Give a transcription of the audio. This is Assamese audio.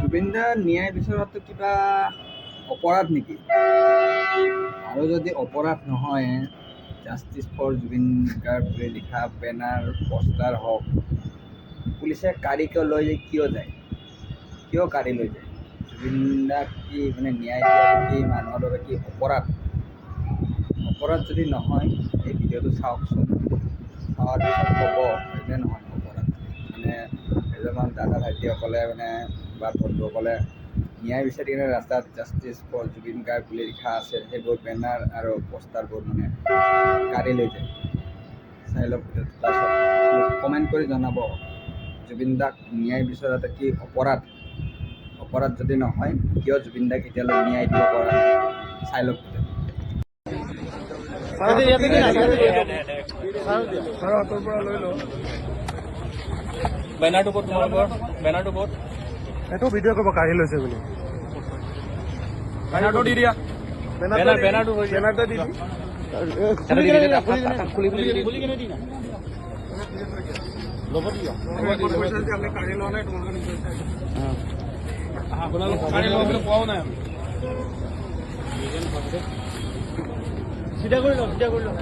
জুবিন দাৰ ন্যায় বিচৰাটো কিবা অপৰাধ নেকি? আৰু যদি অপৰাধ নহয়, জাষ্টিছ ফৰ জুবিন গাৰ্গ বুলি লিখা বেনাৰ পোষ্টাৰ হওক, পুলিচে কাঢ়ি কিয় যায়? কিয় কাঢ়ি লৈ যায়? জুবিন দাক কি ন্যায় দিয়াটো কি মানুহৰ বাবে কি অপৰাধ? অপৰাধ যদি নহয়, এই ভিডিঅ'টো চাওকচোন। চোৱাৰ পিছত ক'ব যে নহয় অপৰাধ। এজনমান দাদা ভাইটিসকলে বা বন্ধুসকলে ন্যায় বিচাৰি কিনে ৰাস্তাত জাষ্টিছ ফৰ জুবিন গাৰ্গ বুলি লিখা আছে সেইবোৰ বেনাৰ আৰু পোষ্টাৰবোৰ কাঢ়ি লৈ যায়। চাই লওক ভিডিঅ'টো, তাৰপিছত কমেণ্ট কৰি জনাব জুবিন দাক ন্যায় বিচৰাটো কি অপৰাধ? অপৰাধ যদি নহয়, কিয় জুবিন দাক এতিয়ালৈ ন্যায় দিব পৰা নাই? চাই লওক ভিডিঅ'টো। বেনাৰটো ক'ত তোমালোকৰ? বেনাৰটো ক'ত? এইটো ভিডিঅ' কৰিব কাঢ়ি লৈছে বুলি। বেনাৰটো দি দিয়া। বেনাৰটো বেনাৰটো দি পোৱাও নাই চিধা কৰি লওক, চিধা কৰি লওক।